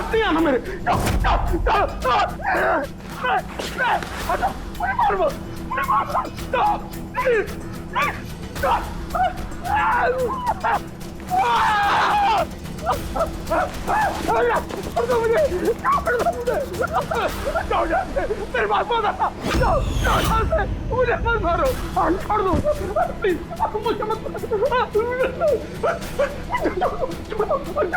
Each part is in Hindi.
पास नहीं आना मेरे। मेरे पास मुझे मत मारो, छोड़ दो प्लीज, मुझे मत मुझे मत मारो, मुझे छोड़ दो प्लीज, छोड़ दो मुझे,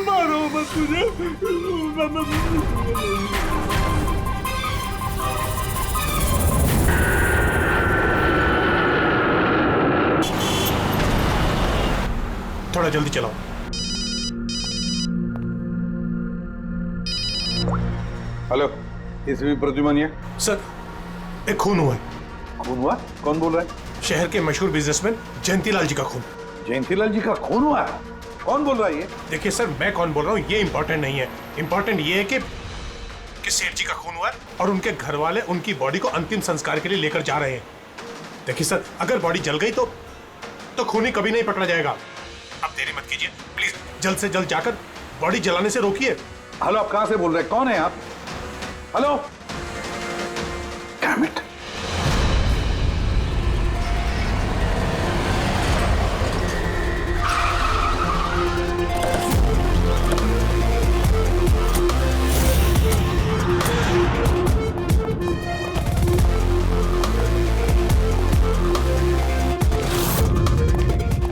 मारो मत मुझे। थोड़ा जल्दी चलाओ। हेलो, इसवी प्रद्युमन है सर, एक खून हुआ है। खून हुआ? कौन बोल रहा है? शहर के मशहूर बिजनेसमैन जयंतीलाल जी का खून। जयंतीलाल जी का खून हुआ है? कौन बोल रहा है ये? देखिए सर, मैं कौन बोल रहा हूँ ये इंपॉर्टेंट नहीं है। इंपॉर्टेंट ये है कि सेठ जी का खून हुआ है और उनके घर वाले उनकी बॉडी को अंतिम संस्कार के लिए लेकर जा रहे हैं। देखिए सर, अगर बॉडी जल गई तो खूनी कभी नहीं पकड़ा जाएगा। अब देरी मत कीजिए प्लीज, जल्द से जल्द जाकर बॉडी जलाने से रोकिए। हेलो, आप कहां से बोल रहे हैं? कौन है आप? Hello, damn it.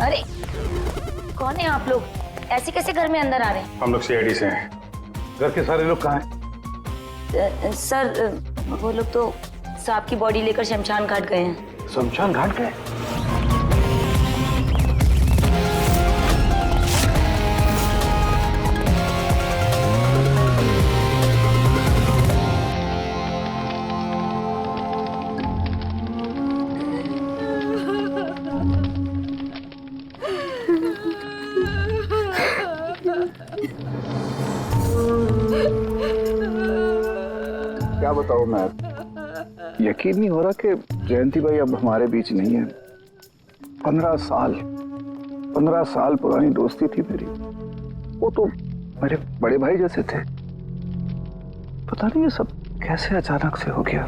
अरे कौन है आप लोग? ऐसे कैसे घर में अंदर आ रहे हैं? हम लोग सीआईडी से हैं। घर के सारे लोग कहाँ हैं? सर वो लोग तो साहब की बॉडी लेकर शमशान घाट गए हैं। शमशान घाट गए? क्या बताऊं मैं, यकीन नहीं हो रहा कि जयंती भाई अब हमारे बीच नहीं है। 15 साल पुरानी दोस्ती थी मेरी। वो तो मेरे बड़े भाई जैसे थे। पता नहीं ये सब कैसे अचानक से हो गया।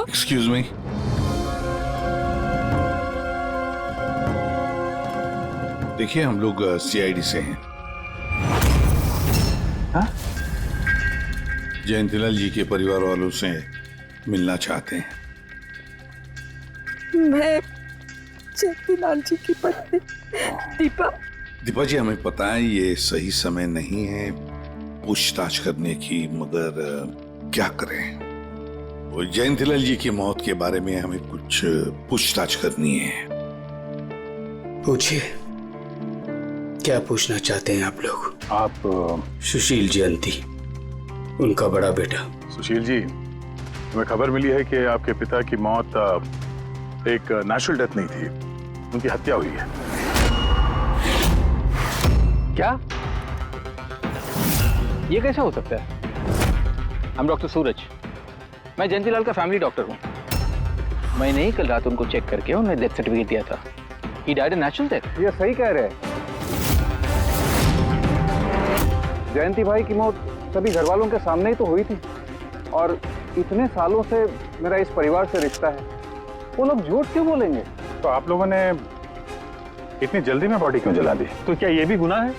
एक्सक्यूज मी, देखिए हम लोग सीआईडी से हैं। हाँ? जयंतीलाल जी के परिवार वालों से मिलना चाहते हैं। मैं जयंतीलाल जी की पत्नी दीपा। दीपा जी, हमें पता है ये सही समय नहीं है पूछताछ करने की, मगर क्या करें? वो जयंतीलाल जी की मौत के बारे में हमें कुछ पूछताछ करनी है। पूछिए, क्या पूछना चाहते हैं आप लोग? आप सुशील जयंती, उनका बड़ा बेटा। सुशील जी, हमें खबर मिली है कि आपके पिता की मौत एक नेचुरल डेथ नहीं थी, उनकी हत्या हुई है। क्या? ये कैसे हो सकता है? हम डॉक्टर सूरज, मैं जयंतीलाल का फैमिली डॉक्टर हूँ। मैंने ही कल रात उनको चेक करके उन्हें डेथ सर्टिफिकेट दिया था। He died a natural death. ये सही कह रहे हैं। जयंती भाई की मौत सभी घर वालों के सामने ही तो हुई थी, और इतने सालों से मेरा इस परिवार से रिश्ता है। वो लोग झूठ क्यों बोलेंगे? तो आप लोगों ने इतनी जल्दी में बॉडी क्यों जला दी? तो क्या ये भी गुनाह है?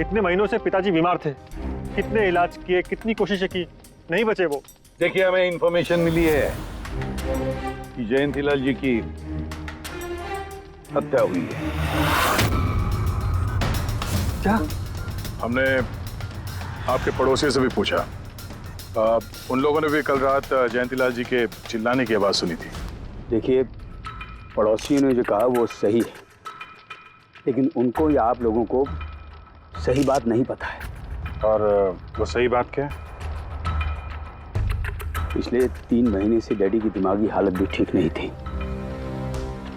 इतने महीनों से पिताजी बीमार थे, कितने इलाज किए, कितनी कोशिशें की, नहीं बचे वो। देखिए, हमें इंफॉर्मेशन मिली है कि जयंतीलाल जी की हत्या हुई है। क्या? हमने आपके पड़ोसी से भी पूछा, उन लोगों ने भी कल रात जयंतीलाल जी के चिल्लाने की आवाज़ सुनी थी। देखिए, पड़ोसियों ने जो कहा वो सही है, लेकिन उनको या आप लोगों को सही बात नहीं पता है। और वो सही बात क्या है? पिछले 3 महीने से डैडी की दिमागी हालत भी ठीक नहीं थी।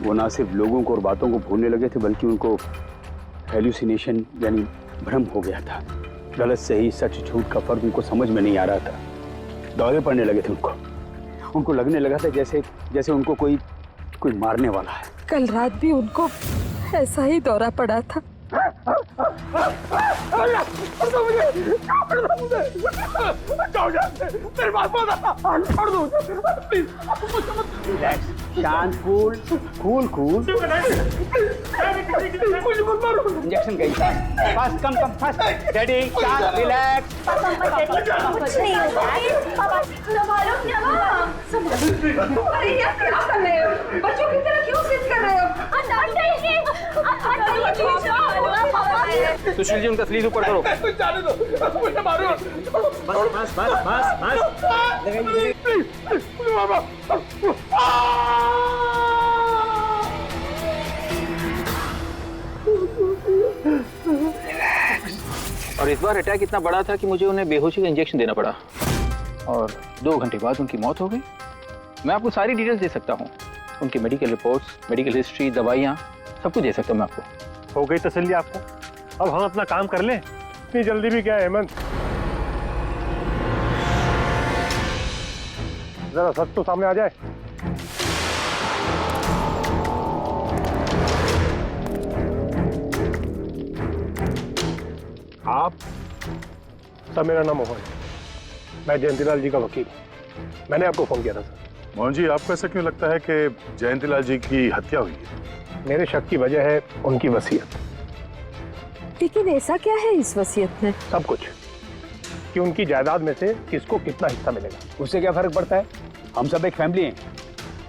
वो ना सिर्फ लोगों को और बातों को भूलने लगे थे, बल्कि उनको हेल्यूसिनेशन यानी भ्रम हो गया था। गलत सही, सच झूठ का फर्क उनको समझ में नहीं आ रहा था। दौरे पड़ने लगे थे उनको लगने लगा था जैसे उनको कोई मारने वाला है। कल रात भी उनको ऐसा ही दौरा पड़ा था। शांत, कूल। इंजेक्शन गई। फास्ट, कम, फास्ट। डैडी, शांत, रिलैक्स। कुछ नहीं होगा। बच्चों की तरह क्यों जिद कर रहे हो? सुशील जी, उनका स्लीव ऊपर करो। जाने दो, मुझे मारो। बस। और इस बार अटैक इतना बड़ा था कि मुझे उन्हें बेहोशी का इंजेक्शन देना पड़ा और 2 घंटे बाद उनकी मौत हो गई। मैं आपको सारी डिटेल्स दे सकता हूँ, उनकी मेडिकल रिपोर्ट्स, मेडिकल हिस्ट्री, दवाइयाँ, सब कुछ दे सकता हूँ मैं आपको। हो गई तसल्ली आपको? अब हम अपना काम कर लें। इतनी जल्दी भी क्या है हेमंत? जरा सच तो सामने आ जाए। आप सर, मेरा नाम मोहन है, मैं जयंतीलाल जी का वकील। मैंने आपको फोन किया था सर। मोहन जी, आपको ऐसा क्यों लगता है कि जयंतीलाल जी की हत्या हुई है? मेरे शक की वजह है उनकी वसीयत। लेकिन ऐसा क्या है इस वसीयत में? सब कुछ, कि उनकी जायदाद में से किसको कितना हिस्सा मिलेगा। उससे क्या फर्क पड़ता है? हम सब एक फैमिली हैं,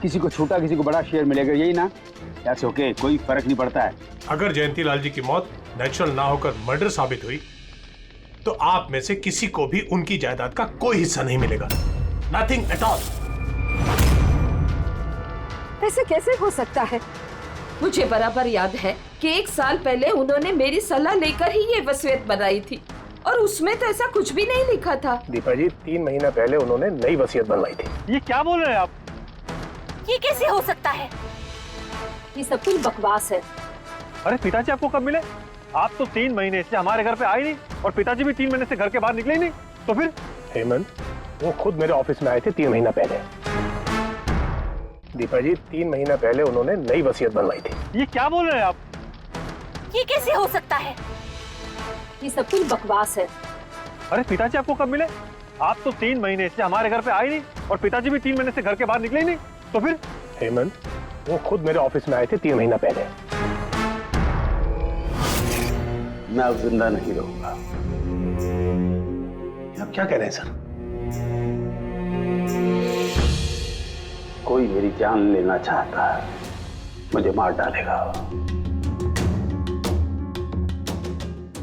किसी को छोटा किसी को बड़ा शेयर मिलेगा, यही ना? दैट्स ओके, कोई फर्क नहीं पड़ता है। अगर जयंतीलाल जी की मौत नेचुरल ना होकर मर्डर साबित हुई तो आप में से किसी को भी उनकी जायदाद का कोई हिस्सा नहीं मिलेगा। Nothing at all. ऐसे कैसे हो सकता है? मुझे बराबर याद है कि 1 साल पहले उन्होंने मेरी सलाह लेकर ही ये वसीयत बनाई थी, और उसमें तो ऐसा कुछ भी नहीं लिखा था। दीपा जी, 3 महीना पहले उन्होंने नई वसीयत बनवाई थी। ये क्या बोल रहे हैं आप? ये कैसे हो सकता है? ये सब कुछ बकवास है। अरे पिताजी आपको कब मिले? आप तो 3 महीने से हमारे घर पे आए नहीं, और पिताजी भी 3 महीने से घर के बाहर निकले ही नहीं। तो फिर? हेमंत, वो खुद मेरे ऑफिस में आए थे 3 महीना पहले। दीपा जी, 3 महीना पहले उन्होंने नई वसीयत बनवाई थी। ये क्या बोल रहे हैं आप? ये कैसे हो सकता है? ये सब कुछ बकवास है। अरे पिताजी आपको कब मिले? आप तो 3 महीने से हमारे घर पे आए नहीं, और पिताजी भी 3 महीने से घर के बाहर निकले ही नहीं। तो फिर? हेमंत, वो खुद मेरे ऑफिस में आए थे 3 महीना पहले। मैं अब जिंदा नहीं रहूंगा। आप क्या कह रहे हैं सर? कोई मेरी जान लेना चाहता है, मुझे मार डालेगा।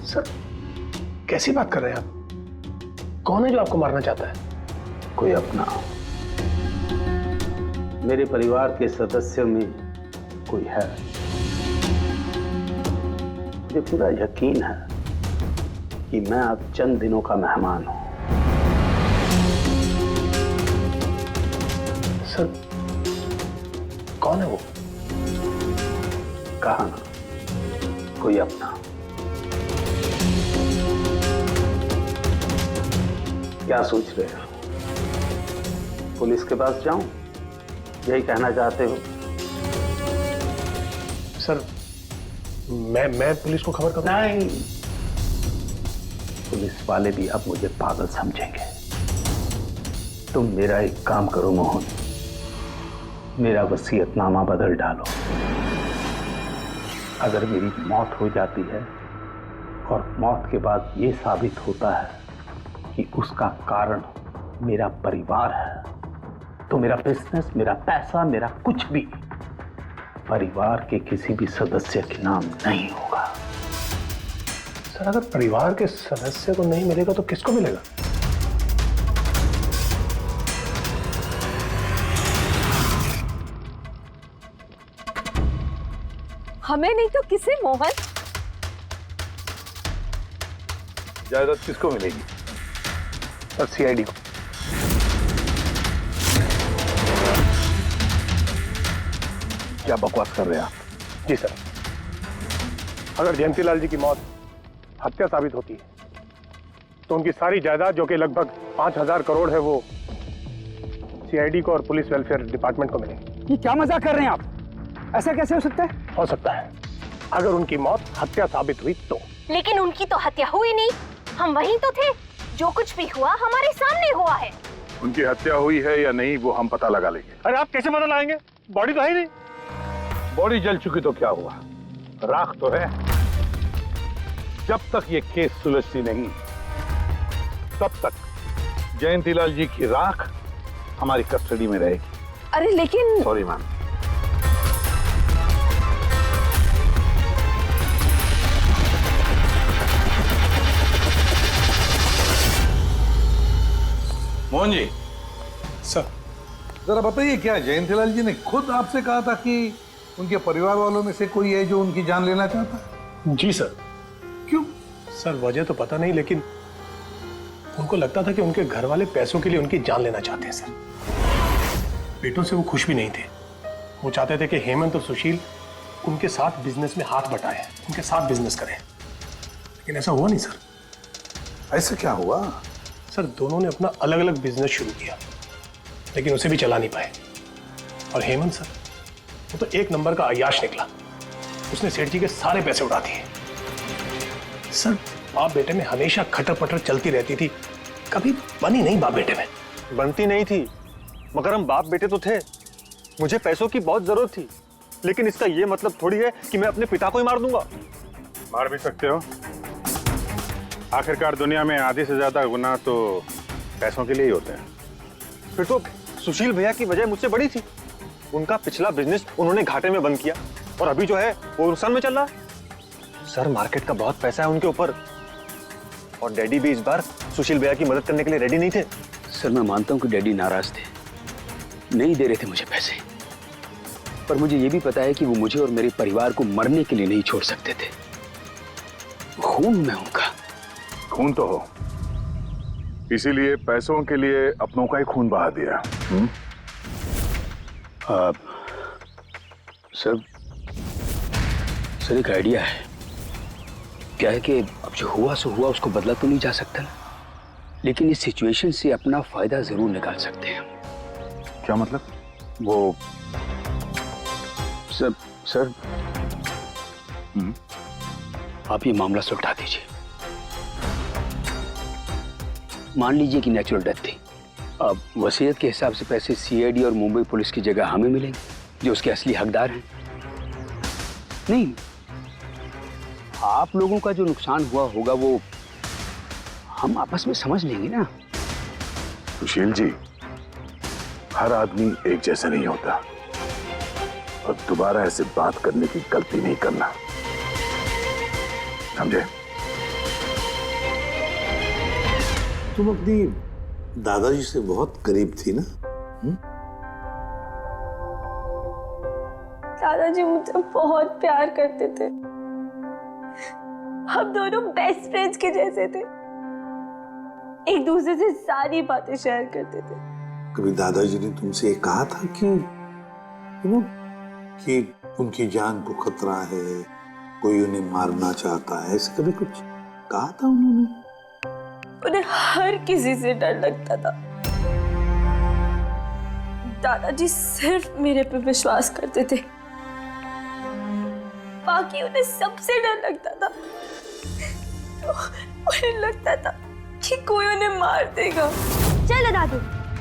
सर, कैसी बात कर रहे हैं आप? कौन है जो आपको मारना चाहता है? कोई अपना, मेरे परिवार के सदस्यों में कोई है। मुझे पूरा यकीन है कि मैं अब चंद दिनों का मेहमान हूं। सर, कौन है वो? कहा ना, कोई अपना। क्या सोच रहे हो? पुलिस के पास जाऊं? यही कहना चाहते हो? सर, मैं पुलिस को खबर करूं? नहीं, पुलिस वाले भी अब मुझे पागल समझेंगे। तुम मेरा एक काम करो मोहन, मेरा वसीयतनामा बदल डालो। अगर मेरी मौत हो जाती है और मौत के बाद ये साबित होता है कि उसका कारण मेरा परिवार है, तो मेरा बिजनेस, मेरा पैसा, मेरा कुछ भी परिवार के किसी भी सदस्य के नाम नहीं होगा। सर अगर परिवार के सदस्य को नहीं मिलेगा तो किसको मिलेगा? हमें नहीं तो किसे मोहन? जायदाद किसको मिलेगी? सर सीआईडी को। क्या बकवास कर रहे हैं आप? जी सर, अगर जयंतीलाल जी की मौत हत्या साबित होती है तो उनकी सारी जायदाद जो कि लगभग 5,000 करोड़ है वो सीआईडी को और पुलिस वेलफेयर डिपार्टमेंट को मिलेगी। ये क्या मजाक कर रहे हैं आप? ऐसा कैसे हो सकता है? हो सकता है अगर उनकी मौत हत्या साबित हुई तो। लेकिन उनकी तो हत्या हुई नहीं, हम वहीं तो थे, जो कुछ भी हुआ हमारे सामने हुआ है। उनकी हत्या हुई है या नहीं वो हम पता लगा लेंगे। अरे आप कैसे पता लगाएंगे? बॉडी तो है ही नहीं। बॉडी जल चुकी तो क्या हुआ, राख तो है। जब तक ये केस सुलझती नहीं तब तक जयंतीलाल जी की राख हमारी कस्टडी में रहेगी। अरे लेकिन sorry ma'am. Mohan ji, sir जरा बताइए, क्या जयंतीलाल जी ने खुद आपसे कहा था कि उनके परिवार वालों में से कोई है जो उनकी जान लेना चाहता है? जी सर। क्यों? सर वजह तो पता नहीं, लेकिन उनको लगता था कि उनके घर वाले पैसों के लिए उनकी जान लेना चाहते हैं सर। बेटों से वो खुश भी नहीं थे। वो चाहते थे कि हेमंत और सुशील उनके साथ बिजनेस में हाथ बटाएं, उनके साथ बिजनेस करें, लेकिन ऐसा हुआ नहीं सर। ऐसा क्या हुआ? सर दोनों ने अपना अलग अलग बिजनेस शुरू किया, लेकिन उसे भी चला नहीं पाए। और हेमंत सर, वो तो एक नंबर का अय्याश निकला। उसने सेठ जी के सारे पैसे उड़ा दिए। सर बाप बेटे में हमेशा खटर पटर चलती रहती थी, कभी बनी नहीं बाप बेटे में। बनती नहीं थी, मगर हम बाप बेटे तो थे। मुझे पैसों की बहुत जरूरत थी, लेकिन इसका ये मतलब थोड़ी है कि मैं अपने पिता को ही मार दूंगा। मार भी सकते हो। आखिरकार दुनिया में आधे से ज्यादा गुनाह तो पैसों के लिए ही होते हैं। फिर तो सुशील भैया की वजह मुझसे बड़ी थी। उनका पिछला बिजनेस उन्होंने घाटे में बंद किया और अभी जो है वो नुकसान में चल रहा है। सर मार्केट का बहुत पैसा है उनके ऊपर, और डैडी भी इस बार सुशील भैया की मदद करने के लिए रेडी नहीं थे। सर मैं मानता हूं कि डैडी नाराज थे, नहीं दे रहे थे मुझे पैसे, पर मुझे ये भी पता है कि वो मुझे और मेरे परिवार को मरने के लिए नहीं छोड़ सकते थे। खून में उनका खून तो हो, इसीलिए पैसों के लिए अपनों का ही खून बहा दिया। सर एक आइडिया है। क्या है कि अब जो हुआ सो हुआ, उसको बदला तो नहीं जा सकता ना, लेकिन इस सिचुएशन से अपना फायदा जरूर निकाल सकते हैं। क्या मतलब? वो सर आप ये मामला सुलझा दीजिए। मान लीजिए कि नेचुरल डेथ थी, अब वसीयत के हिसाब से पैसे सीआईडी और मुंबई पुलिस की जगह हमें मिलेंगे, जो उसके असली हकदार हैं। नहीं, आप लोगों का जो नुकसान हुआ होगा वो हम आपस में समझ लेंगे ना। सुशील जी, हर आदमी एक जैसा नहीं होता, और दोबारा ऐसे बात करने की गलती नहीं करना, समझे? तुम अपनी दादाजी से बहुत करीब थी ना? दादाजी मुझे बहुत प्यार करते थे। हम दोनों बेस्ट फ्रेंड्स के जैसे थे, एक दूसरे से सारी बातें शेयर करते थे। कभी दादाजी ने तुमसे ये कहा था कि उनकी जान को खतरा है, कोई उन्हें मारना चाहता है, ऐसे कभी कुछ कहा था उन्होंने? उन्हें हर किसी से डर लगता था। दादाजी सिर्फ मेरे पे विश्वास करते थे, बाकी उन्हें सबसे डर लगता था। तो उन्हें लगता था कि कोई उन्हें मार देगा। चलो दादू,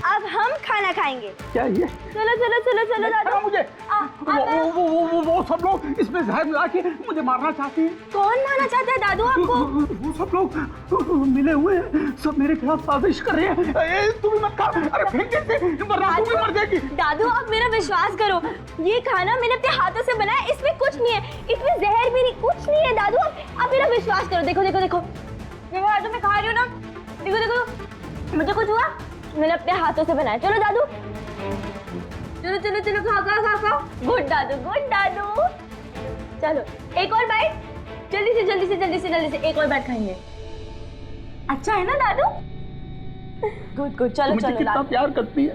अब हम खाना खाना खाएंगे। क्या ये? चलो चलो चलो चलो दादू। मुझे वो सब लोग इसमें जहर मिला के मुझे मारना चाहते हैं। कौन मारना चाहता है दादू आपको? वो सब लोग मिले हुए हैं, सब मेरे खिलाफ साजिश कर रहे हैं। तुम मत खा, अरे फेंक देते, वरना तुम भी मर जाएगी। दादू आप मेरा विश्वास करो, ये खाना मैंने अपने हाथों से बनाया, इसमें कुछ नहीं है, इसमें जहर भी नहीं, कुछ नहीं है दादू। आप मेरा विश्वास करो। देखो देखो देखो, मेरे हाथों में खा रही हूँ ना, देखो देखो, मुझे कुछ हुआ, मैंने अपने हाथों से बनाया। चलो दादू, चलो चलो चलो, खाओ खाओ खाओ खाओ। गुड दादू, गुड दादू। चलो एक और बाइट, जल्दी से जल्दी से जल्दी से जल्दी से एक और बाइट खाएंगे। अच्छा है ना दादू? गुड गुड, चलो चलो। कितना प्यार करती है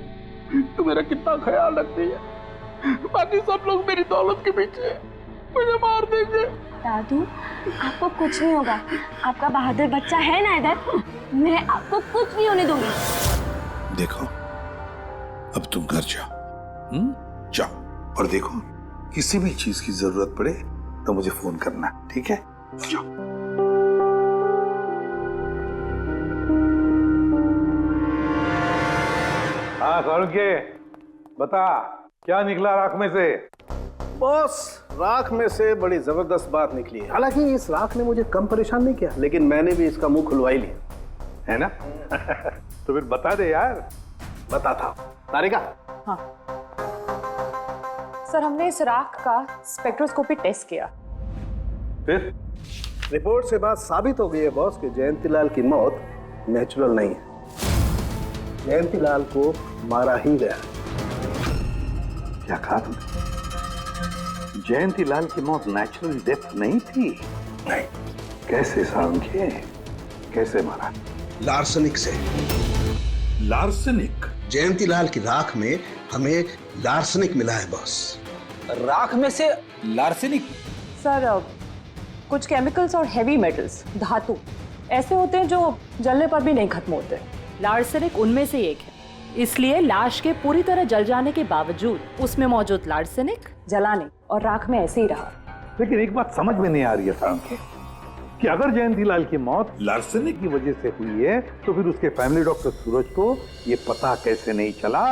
तू, मेरा कितना ख्याल रखती है, बाकी सब लोग मेरी दौलत के पीछे मुझे मार देंगे। दादू आपको कुछ नहीं होगा, आपका बहादुर बच्चा है ना इधर, मैं आपको कुछ नहीं होने दूंगी। देखो अब तुम घर जाओ, जाओ, और देखो किसी भी चीज की जरूरत पड़े तो मुझे फोन करना, ठीक है? जाओ। हाँ के बता, क्या निकला राख में से? बॉस, राख में से बड़ी जबरदस्त बात निकली है। हालांकि इस राख ने मुझे कम परेशान नहीं किया, लेकिन मैंने भी इसका मुंह खुलवा ही लिया, है ना? तो फिर बता दे यार। बताता हूं। तारिका। हाँ सर, हमने इस राख का स्पेक्ट्रोस्कोपी टेस्ट किया, फिर रिपोर्ट से बात साबित हो गई है बॉस कि जयंतीलाल की मौत नेचुरल नहीं है, जयंतीलाल को मारा ही गया। क्या कहा तुमने? जयंतीलाल की मौत नेचुरल डेथ नहीं थी? नहीं। कैसे सामझे? कैसे मारा? लार्सनिक से। लार्सनिक? जयंतीलाल की राख में हमें लार्सनिक मिला है बॉस। राख में से लार्सनिक? सर कुछ केमिकल्स और हेवी मेटल्स, धातु ऐसे होते हैं जो जलने पर भी नहीं खत्म होते। लार्सेनिक उनमें से एक है, इसलिए लाश के पूरी तरह जल जाने के बावजूद उसमें मौजूद लार्सेनिक जलाने और राख में ऐसे ही रहा। लेकिन एक बात समझ में नहीं आ रही है सामके, कि अगर जयंतीलाल की मौत लार्सेनिक की वजह से हुई है तो फिर उसके फैमिली डॉक्टर सूरज को ये पता कैसे नहीं चला?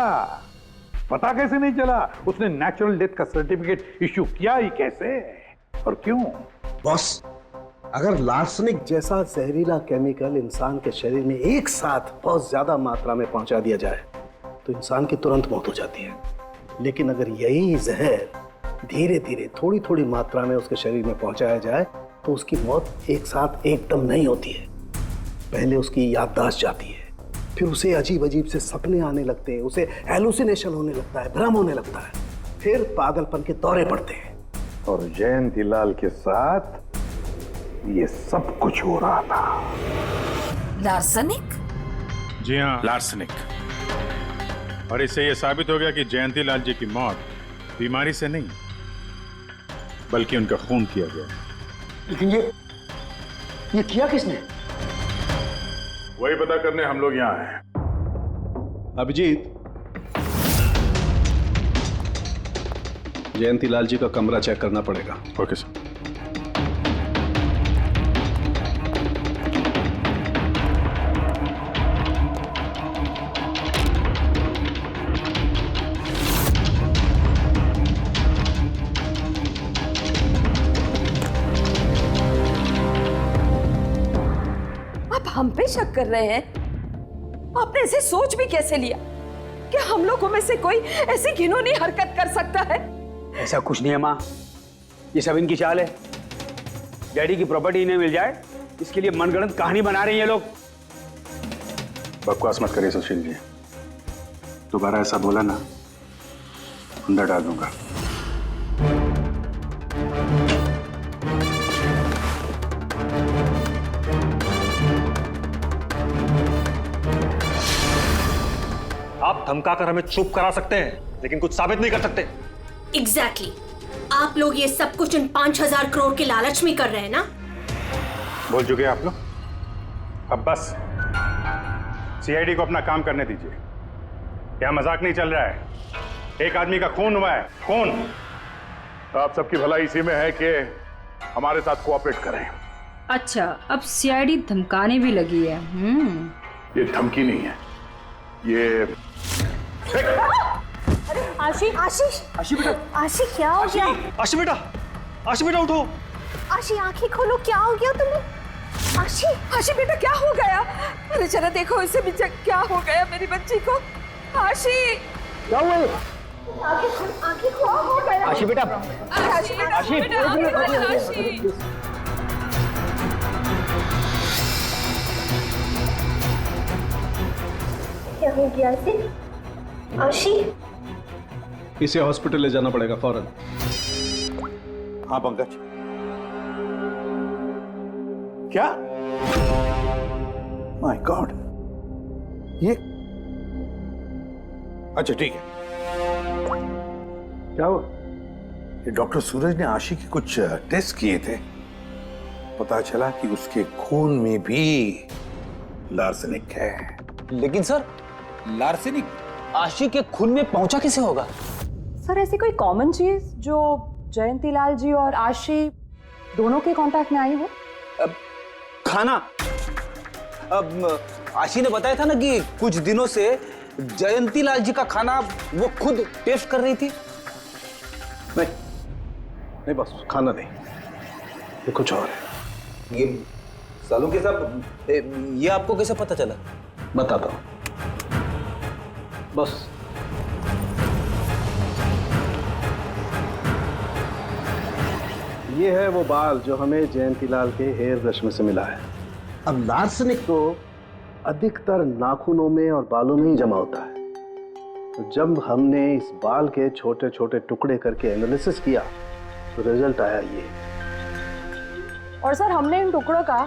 पता कैसे नहीं चला? उसने नेचुरल डेथ का सर्टिफिकेट इश्यू किया ही कैसे और क्यों? बॉस, अगर लार्सनिक जैसा जहरीला केमिकल इंसान के शरीर में एक साथ बहुत ज्यादा मात्रा में पहुंचा दिया जाए तो इंसान की तुरंत मौत हो जाती है, लेकिन अगर यही जहर धीरे धीरे थोड़ी थोड़ी मात्रा में उसके शरीर में पहुंचाया जाए तो उसकी मौत एक साथ एकदम नहीं होती है। पहले उसकी याददाश्त जाती है, फिर उसे अजीब अजीब से सपने आने लगते हैं, उसे हेलुसिनेशन होने लगता है, भ्रम होने लगता है, फिर पागलपन के दौरे पड़ते हैं। और जयंतीलाल के साथ ये सब कुछ हो रहा था। लार्सनिक? जी हाँ, लार्सनिक। और इससे ये साबित हो गया कि जयंतीलाल जी की मौत बीमारी से नहीं बल्कि उनका खून किया गया। लेकिन ये किया किसने? वही पता करने हम लोग यहाँ हैं। अभिजीत, जयंतीलाल जी का कमरा चेक करना पड़ेगा। Okay sir. हम पे शक कर रहे हैं? आपने ऐसे सोच भी कैसे लिया कि हम लोगों में से कोई ऐसी घिनौनी हरकत कर सकता है? ऐसा कुछ नहीं है माँ, ये सब इनकी चाल है। डैडी की प्रॉपर्टी इन्हें मिल जाए इसके लिए मनगढ़ंत कहानी बना रहे हैं ये लोग। बकवास मत करिए सुशील जी, दोबारा ऐसा बोला ना अंदर डाल दूंगा। आप धमकाकर हमें चुप करा सकते हैं लेकिन कुछ साबित नहीं कर सकते। एग्जैक्टली। आप लोग ये सब कुछ इन 5000 करोड़ के लालच में कर रहे हैं ना? बोल चुके आप लोग, अब बस सीआईडी को अपना काम करने दीजिए। क्या मजाक नहीं चल रहा है? एक आदमी का खून हुआ है, खून। तो आप सबकी भलाई इसी में है कि हमारे साथ कोऑपरेट करें। अच्छा, अब सीआईडी धमकाने भी लगी है। ये धमकी नहीं है, ये आशी आशीष आशी बेटा, आशी क्या हो गया? आशी बेटा, आशी बेटा उठो। आशी आंखें खोलो, क्या हो गया तुम्हें? आशी आशी बेटा क्या हो गया? अरे जरा देखो इसे भी, क्या हो गया मेरी बच्ची को? आशी क्या हुआ? आंखें खोलो, हो गया? आशी बेटा, आशी बेटा, आशी। आशी क्या हो गया इसे? आशी इसे हॉस्पिटल ले जाना पड़ेगा फौरन। हाँ पंकज, क्या? माय गॉड, ये अच्छा ठीक है। क्या हुआ? ये डॉक्टर सूरज ने आशी के कुछ टेस्ट किए थे, पता चला कि उसके खून में भी लार्सेनिक है। लेकिन सर, लार्सेनिक आशी के खून में पहुंचा कैसे होगा? सर ऐसी कोई कॉमन चीज जो जयंतीलाल जी और आशी दोनों के कांटेक्ट में आई हो? खाना। अब आशी ने बताया था ना कि कुछ दिनों से जयंतीलाल जी का खाना वो खुद टेस्ट कर रही थी। नहीं बस खाना नहीं, ये कुछ और है। ये सालों के साहब, ये आपको कैसे पता चला? बताता हूं, बस ये है वो बाल जो हमें जयंतीलाल के हेयर ब्रश में से मिला है। अब लार्सेनिक तो अधिकतर नाखूनों में और बालों में ही जमा होता है। तो जब हमने इस बाल के छोटे छोटे टुकड़े करके एनालिसिस किया तो रिजल्ट आया ये। और सर हमने इन टुकड़ों का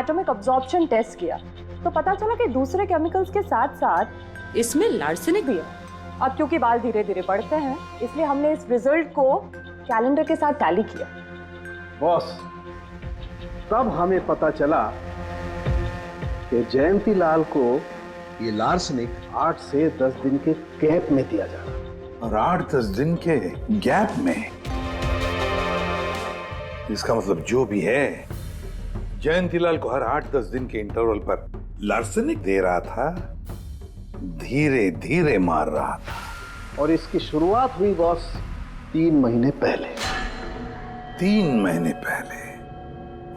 एटॉमिक अब्जॉर्प्शन टेस्ट किया तो पता चला कि दूसरे केमिकल्स के साथ साथ इसमें लार्सेनिक भी है। अब क्योंकि बाल धीरे धीरे बढ़ते हैं इसलिए हमने इस रिजल्ट को कैलेंडर के साथ टैली किया। बॉस, तब हमें पता चला कि जयंतीलाल को ये लार्सेनिक 8 से 10 दिन के गैप में दिया जा रहा। और 8-10 दिन के गैप में? इसका मतलब जो भी है, जयंतीलाल को हर 8-10 दिन के इंटरवल पर लार्सेनिक दे रहा था, धीरे धीरे मार रहा था। और इसकी शुरुआत हुई बॉस 3 महीने पहले। 3 महीने पहले?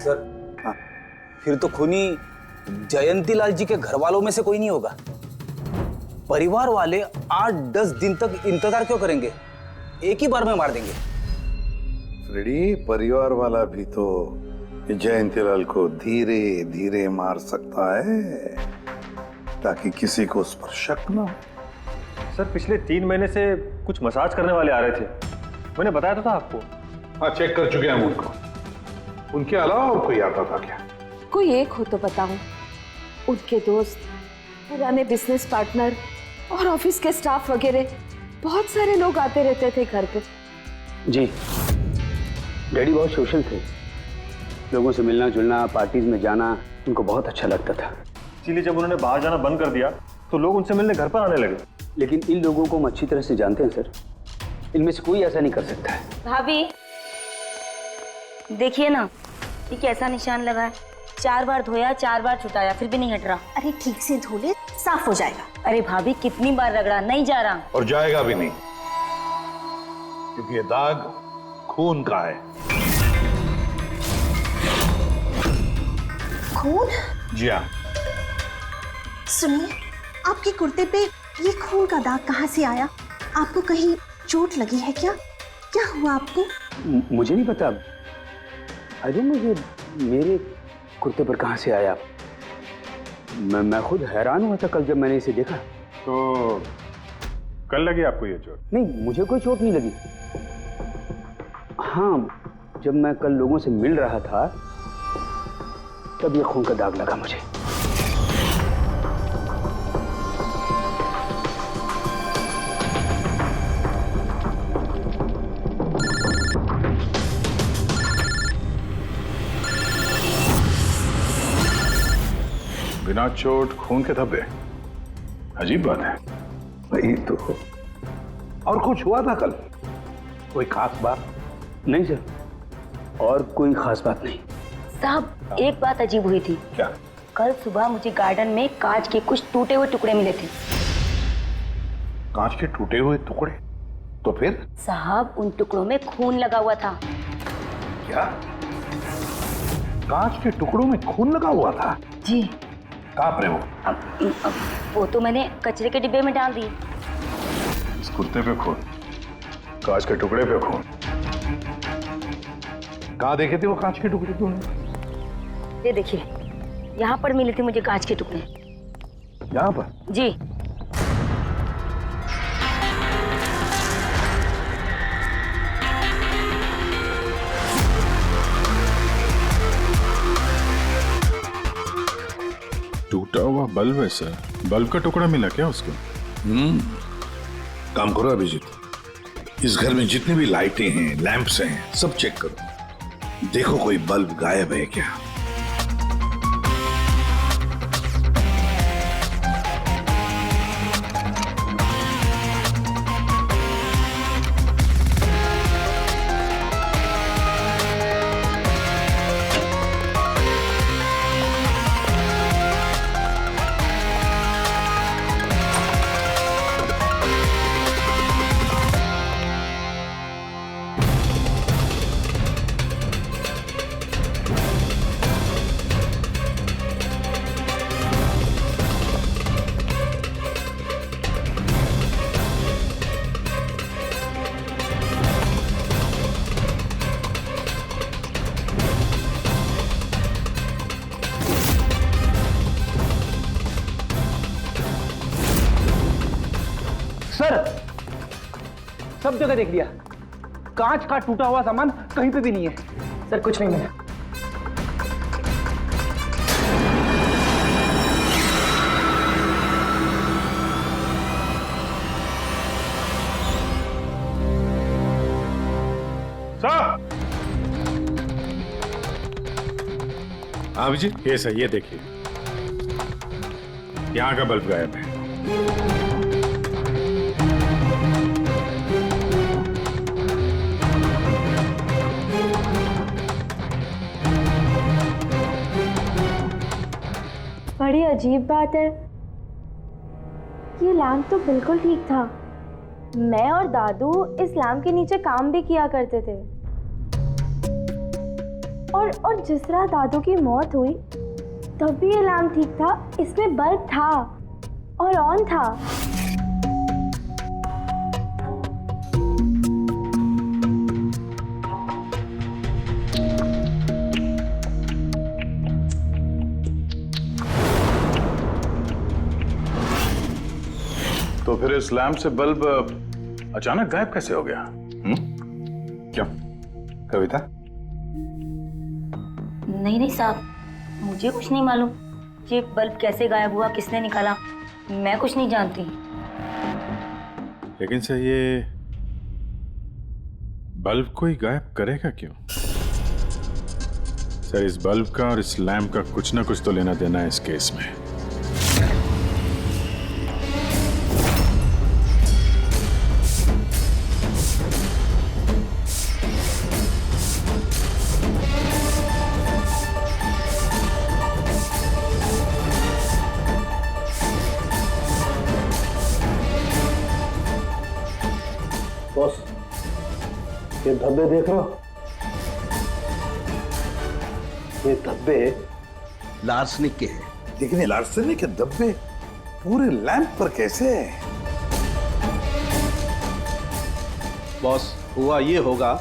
सर हाँ, फिर तो खूनी जयंतीलाल जी के घर वालों में से कोई नहीं होगा। परिवार वाले 8-10 दिन तक इंतजार क्यों करेंगे? एक ही बार में मार देंगे। फ्रेडी, परिवार वाला भी तो जयंतीलाल को धीरे धीरे मार सकता है ताकि किसी को उस पर शक ना हो। सर पिछले 3 महीने से कुछ मसाज करने वाले आ रहे थे, मैंने बताया तो था आपको। हाँ, चेक कर चुके हैं हम उनको। उनके अलावा और कोई आता था क्या? कोई एक हो तो बताओ। उनके दोस्त, पुराने बिजनेस पार्टनर और ऑफिस के स्टाफ वगैरह बहुत सारे लोग आते रहते थे घर पे। जी, डैडी बहुत सोशल थे, लोगों से मिलना जुलना, पार्टीज में जाना उनको बहुत अच्छा लगता था। इसीलिए जब उन्होंने बाहर जाना बंद कर दिया तो लोग उनसे मिलने घर पर आने लगे। लेकिन इन लोगों को हम अच्छी तरह से जानते हैं सर, इनमें से कोई ऐसा नहीं कर सकता है। भाभी देखिए ना, ये कैसा निशान लगा है। 4 बार धोया, 4 बार छुटाया, फिर भी नहीं हट रहा। अरे ठीक से धो ले, साफ हो जाएगा। अरे भाभी कितनी बार रगड़ा, नहीं जा रहा। और जाएगा भी नहीं, क्योंकि ये दाग खून का है। खून? जी हाँ। सुनिए, आपके कुर्ते पे ये खून का दाग कहाँ से आया? आपको कहीं चोट लगी है क्या? क्या हुआ आपको? मुझे नहीं पता। अरे मुझे मेरे कुर्ते पर कहाँ से आया? मैं खुद हैरान हुआ था कल जब मैंने इसे देखा। तो कल लगी आपको ये चोट? नहीं, मुझे कोई चोट नहीं लगी। हाँ, जब मैं कल लोगों से मिल रहा था तब ये खून का दाग लगा मुझे। बिना चोट खून के धब्बे, अजीब बात है। वही तो। और कुछ हुआ था कल? कोई खास बात? नहीं सर, और कोई खास बात नहीं। साहब एक बात अजीब हुई थी। क्या? कल सुबह मुझे गार्डन में कांच के कुछ टूटे हुए टुकड़े मिले थे। कांच के टूटे हुए टुकड़े? तो फिर? साहब उन टुकड़ों में खून लगा हुआ था। क्या? कांच के टुकड़ों में खून लगा हुआ था? जी। कहाँ पर है वो? अब वो तो मैंने कचरे के डिब्बे में डाल दी। इस कुत्ते पे खून, कांच के टुकड़े पे खून। कहाँ देखे थे वो कांच के टुकड़े तूने? ये देखिए, यहाँ पर मिले थे मुझे कांच के टुकड़े। यहाँ पर? जी। टूटा हुआ बल्ब है सर। बल्ब का टुकड़ा मिला क्या उसको? काम करो अभिजीत, इस घर में जितनी भी लाइटें हैं, लैंप्स हैं, सब चेक करो, देखो कोई बल्ब गायब है क्या। सर, सब जगह देख लिया, कांच का टूटा हुआ सामान कहीं पे भी नहीं है। सर कुछ नहीं मिला। हाँ अभिजीत, ये सही, ये देखिए, यहाँ का बल्ब गायब है। बड़ी अजीब बात है, ये लैम्प तो बिल्कुल ठीक था। मैं और दादू इस लैम्प के नीचे काम भी किया करते थे, और जिस तरह दादू की मौत हुई तब भी ये लैम्प ठीक था, इसमें बल्ब था और ऑन था। तो फिर इस लैंप से बल्ब अचानक गायब कैसे हो गया? क्यों कविता? नहीं साहब, मुझे कुछ नहीं मालूम ये बल्ब कैसे गायब हुआ, किसने निकाला, मैं कुछ नहीं जानती। लेकिन सर ये बल्ब कोई गायब करेगा क्यों? सर इस बल्ब का और इस लैंप का कुछ ना कुछ तो लेना देना है इस केस में। बॉस, ये धब्बे देख रहे हो? ये धब्बे लार्सनिक के हैं। लेकिन ये लार्सनिक के धब्बे पूरे लैंप पर कैसे? बॉस, हुआ ये होगा,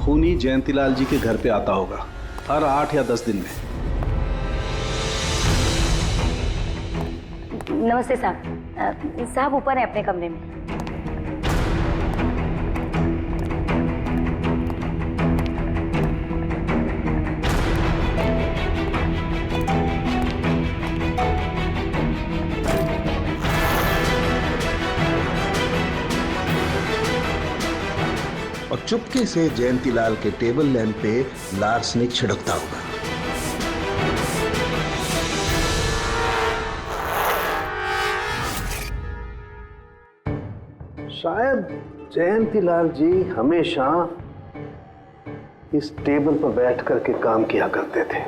खूनी जयंतीलाल जी के घर पे आता होगा हर 8 या 10 दिन में। नमस्ते साहब। साहब ऊपर है अपने कमरे में। और चुपके से जयंतीलाल के टेबल लैंप पे लार्सनिक छिड़कता होगा। शायद जयंतीलाल जी हमेशा इस टेबल पर बैठ करके काम किया करते थे।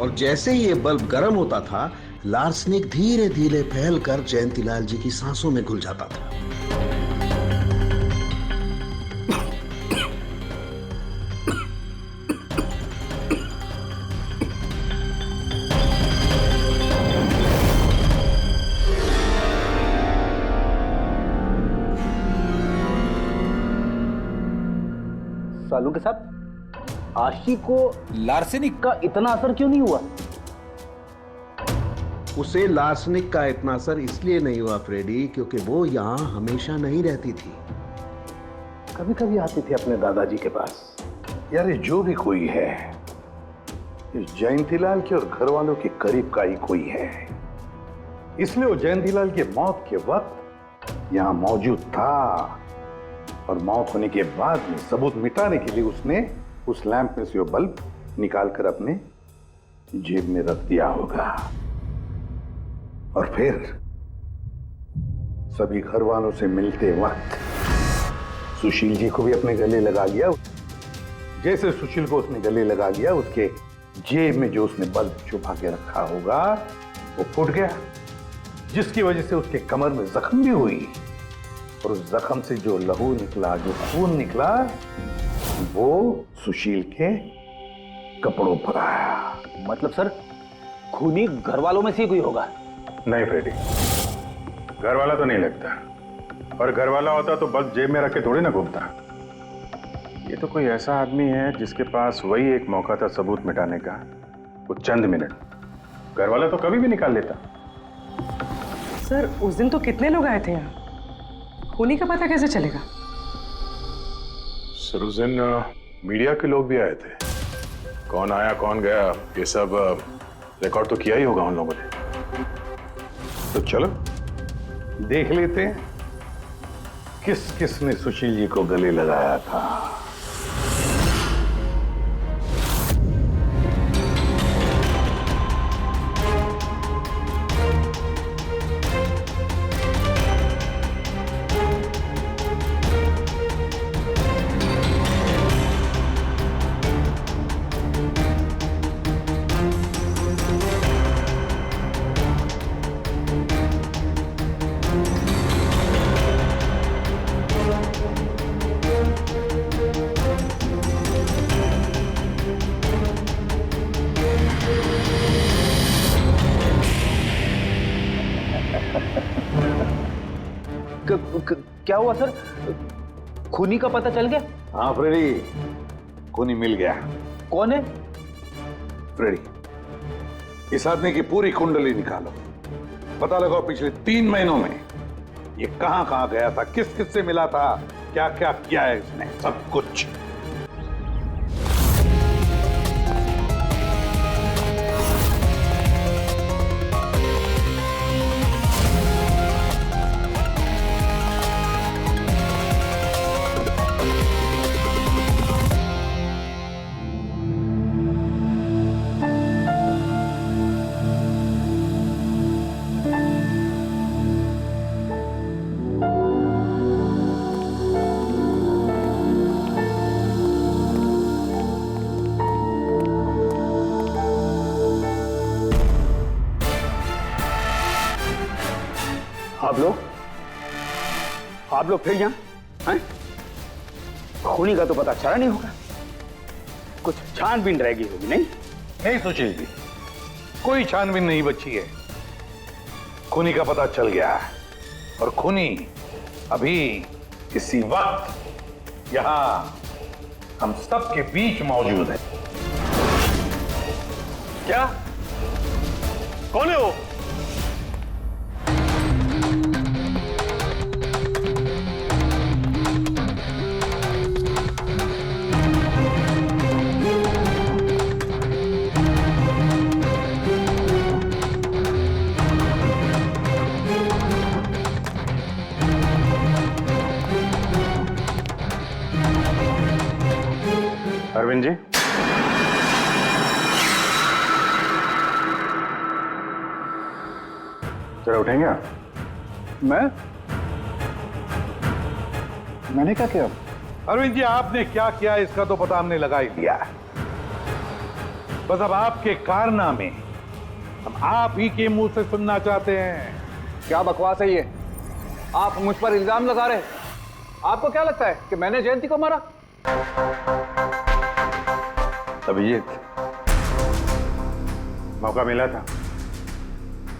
और जैसे ही ये बल्ब गर्म होता था, लार्सनिक धीरे धीरे फैलकर जयंतीलाल जी की सांसों में घुल जाता था। सालू के साथ आशी को लार्सेनिक का इतना असर क्यों नहीं हुआ? उसे लार्सनिक का इतना असर इसलिए नहीं हुआ फ्रेडी, क्योंकि वो यहां हमेशा नहीं रहती थी, कभी कभी आती थी अपने दादाजी के पास। यार, ये जो भी कोई है, इस जयंतीलाल के और घर वालों के करीब का ही कोई है, इसलिए वो जयंतीलाल की मौत के वक्त यहां मौजूद था, और मौत होने के बाद में सबूत मिटाने के लिए उसने उस लैंप में से वो बल्ब निकालकर अपने जेब में रख दिया होगा, और फिर सभी घर वालों से मिलते वक्त सुशील जी को भी अपने गले लगा लिया। जैसे सुशील को उसने गले लगा लिया, उसके जेब में जो उसने बल्ब छुपा के रखा होगा वो फूट गया, जिसकी वजह से उसके कमर में जख्म भी हुई, और उस जख्म से जो लहू निकला, जो खून निकला, वो सुशील के कपड़ों पर आया। मतलब सर, खूनी घर वालों में से कोई होगा? नहीं फ्रेडी, घर वाला तो नहीं लगता, और घर वाला होता तो बस जेब में रख के थोड़ी ना घूमता। ये तो कोई ऐसा आदमी है जिसके पास वही एक मौका था सबूत मिटाने का, वो चंद मिनट। घर वाला तो कभी भी निकाल लेता। सर, उस दिन तो कितने लोग आए थे यहाँ, खूनी का पता कैसे चलेगा? सर, उस दिन मीडिया के लोग भी आए थे, कौन आया कौन गया ये सब रिकॉर्ड तो किया ही होगा उन लोगों ने। तो चलो देख लेते हैं किस किस ने सुशील जी को गले लगाया था। क्या हुआ सर, खूनी का पता चल गया? हाँ फ्रेडी, खूनी मिल गया। कौन है? फ्रेडी, इस आदमी की पूरी कुंडली निकालो, पता लगाओ पिछले 3 महीनों में ये कहां कहां गया था, किस किस से मिला था, क्या क्या किया है इसने, सब कुछ। आप लोग फिर यहाँ हैं? खूनी का तो पता चला नहीं होगा, कुछ छानबीन रहेगी होगी। नहीं नहीं सुशील जी, कोई छानबीन नहीं बची है, खूनी का पता चल गया है, और खूनी अभी इसी वक्त यहां हम सब के बीच मौजूद है। क्या? कौन है वो? अरविंद जी, जरा उठेंगे आप? मैंने क्या किया? अरविंद जी, आपने क्या किया इसका तो पता हमने लगा ही दिया। बस अब आपके कारनामे हम आप ही के मुंह से सुनना चाहते हैं। क्या बकवास है ये? आप मुझ पर इल्जाम लगा रहे हैं। आपको क्या लगता है कि मैंने जयंती को मारा? अभिजीत, मौका मिला था,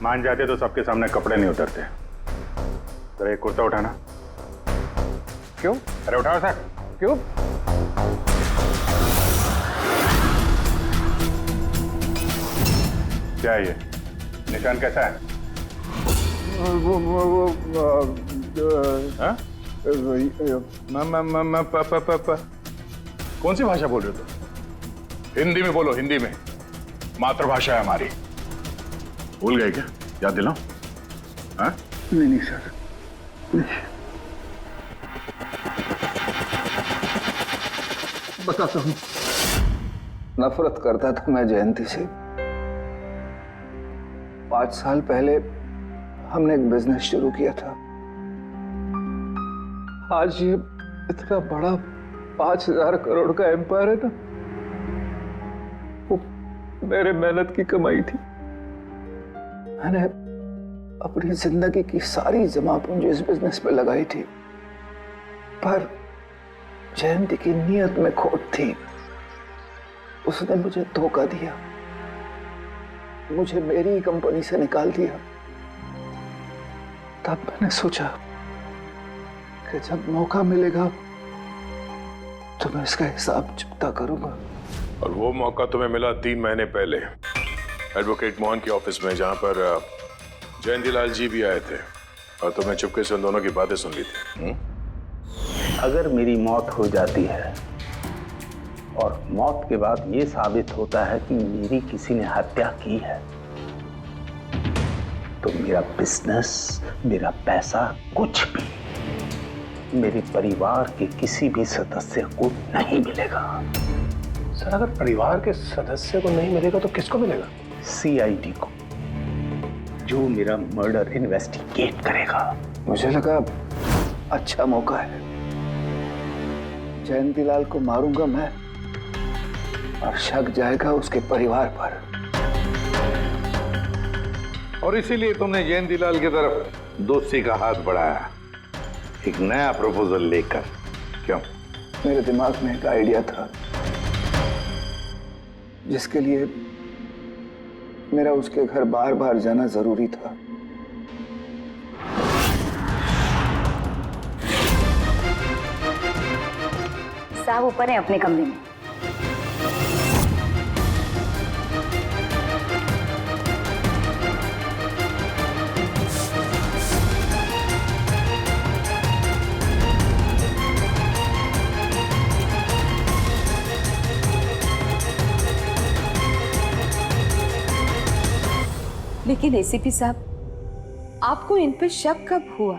मान जाते तो सबके सामने कपड़े नहीं उतरते। तेरा एक कुर्ता उठाना। क्यों? अरे उठाओ सर। क्यों? क्या है ये? निशान कैसा है? हाँ? कौन सी भाषा बोल रहे हो तुम? हिंदी में बोलो, हिंदी में। मातृभाषा है हमारी। भूल गए क्या? याद दिलाओ। हाँ? नहीं सर, बताता हूँ। नफरत करता था मैं जयंती से। 5 साल पहले हमने एक बिजनेस शुरू किया था। आज ये इतना बड़ा 5000 करोड़ का एम्पायर है ना, वो मेरे मेहनत की कमाई थी। मैंने अपनी जिंदगी की सारी जमा पूंजी इस बिजनेस पे लगाई थी, पर जयंती की नीयत में खोट थी। उसने मुझे धोखा दिया, मुझे मेरी ही कंपनी से निकाल दिया। तब मैंने सोचा कि जब मौका मिलेगा तो मैं इसका हिसाब चुकता करूंगा। और वो मौका तुम्हें मिला 3 महीने पहले एडवोकेट मोहन के ऑफिस में, जहां पर जयंतीलाल जी भी आए थे और तुमने चुपके से उन दोनों की बातें सुन ली थी। अगर मेरी मौत हो जाती है और मौत के बाद ये साबित होता है कि मेरी किसी ने हत्या की है, तो मेरा बिजनेस, मेरा पैसा, कुछ भी मेरे परिवार के किसी भी सदस्य को नहीं मिलेगा। सर, अगर परिवार के सदस्य को नहीं मिलेगा तो किसको मिलेगा? सीआईडी को, जो मेरा मर्डर इन्वेस्टिगेट करेगा। मुझे लगा अच्छा मौका है। जयंतीलाल को मारूंगा मैं और शक जाएगा उसके परिवार पर। और इसीलिए तुमने जयंतीलाल की तरफ दोस्ती का हाथ बढ़ाया, एक नया प्रपोजल लेकर। क्यों? मेरे दिमाग में एक आइडिया था जिसके लिए मेरा उसके घर बार बार जाना जरूरी था। साहब ऊपर है अपने कमरे में। लेकिन एसीपी साहब, आपको इन पे शक कब हुआ?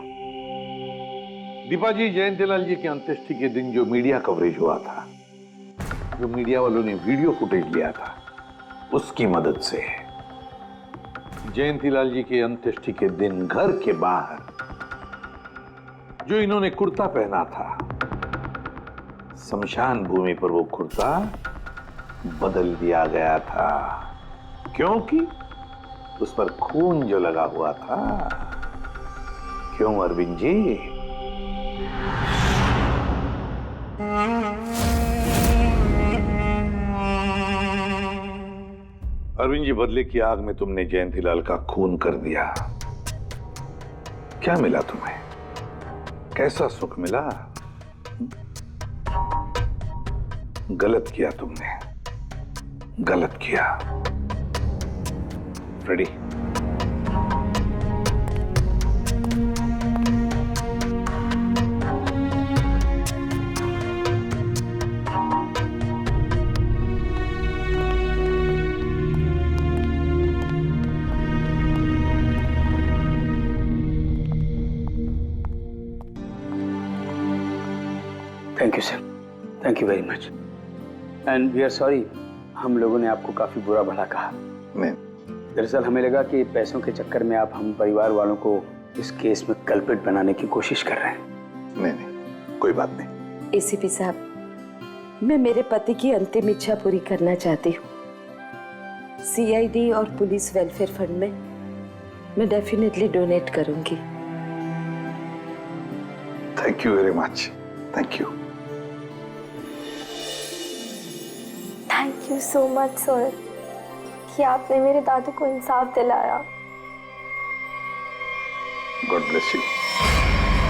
दीपा जी, जयंतीलाल जी की अंत्येष्टि के दिन जो मीडिया कवरेज हुआ था, जो मीडिया वालों ने वीडियो फुटेज लिया था, उसकी मदद से जयंतीलाल जी के अंत्येष्टि के दिन घर के बाहर जो इन्होंने कुर्ता पहना था, शमशान भूमि पर वो कुर्ता बदल दिया गया था, क्योंकि उस पर खून जो लगा हुआ था। क्यों अरविंद जी? अरविंद जी, बदले की आग में तुमने जयंतीलाल का खून कर दिया। क्या मिला तुम्हें? कैसा सुख मिला? गलत किया तुमने, गलत किया। Ready? Thank you sir, thank you very much, and we are sorry, हम लोगों ने आपको काफी बुरा भला कहा। मैं दरअसल हमें लगा कि पैसों के चक्कर में आप हम परिवार वालों को इस केस में कल्प्रिट बनाने की कोशिश कर रहे हैं। नहीं, कोई बात नहीं। एसीपी साहब, मैं मेरे पति की अंतिम इच्छा पूरी करना चाहती हूँ। सीआईडी और पुलिस वेलफेयर फंड में मैं डेफिनेटली डोनेट करूंगी। Thank you very much, thank you. Thank you so much sir कि आपने मेरे दादू को इंसाफ दिलाया। God bless you.